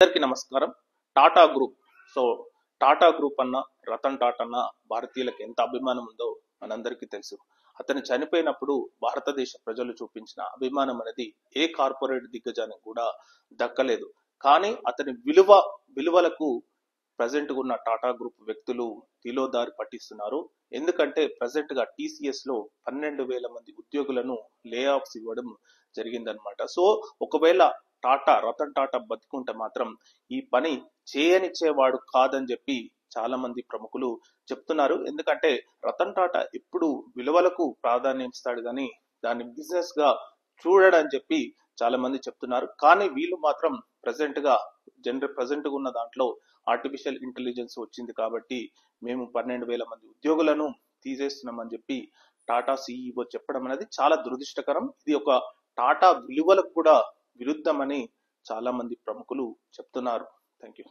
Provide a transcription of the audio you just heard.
అందరికీ నమస్కారం. Tata group. So Tata group అన్న రతన్ టాటా అన్న భారతీయులకు ఎంత అభిమానం ఉందో మనందరికీ తెలుసు. అతను చనిపోయినప్పుడు భారతదేశ ప్రజలు చూపించిన అభిమానం అనేది ఏ కార్పొరేట్ దిగ్గజానికి కూడా దక్కలేదు. కానీ అతని విలువలకు ప్రజెంట్ ఉన్న టాటా గ్రూప్ వ్యక్తులు తిలోదారి పట్టిస్తున్నారు. ఎందుకంటే ప్రజెంట్ గా టీసీఎస్ లో 12,000 మంది ఉద్యోగులను లే ఆఫ్స్ ఇవ్వడం జరిగిందనమాట. సో ఒకవేళ రతన్ టాటా బతుకుంటే మాత్రం ఈ పని చేయనిచ్చేవాడు కాదని చెప్పి చాలా మంది ప్రముఖులు చెప్తున్నారు. ఎందుకంటే రతన్ టాటా ఎప్పుడు విలువలకు ప్రాధాన్యం ఇస్తాడు కానీ దాన్ని బిజినెస్ గా చూడడని చెప్పి చాలా మంది చెప్తున్నారు. కానీ వీళ్ళు మాత్రం ప్రజెంట్ గా ఉన్న దాంట్లో ఆర్టిఫిషియల్ ఇంటెలిజెన్స్ వచ్చింది కాబట్టి మేము 12,000 మంది ఉద్యోగులను తీసేస్తున్నామని చెప్పి టాటా సిఇఓ చెప్పడం అనేది చాలా దురదృష్టకరం. ఇది ఒక టాటా విలువలకు కూడా విరుద్ధమని చాలా మంది ప్రముఖులు చెప్తున్నారు. Thank you.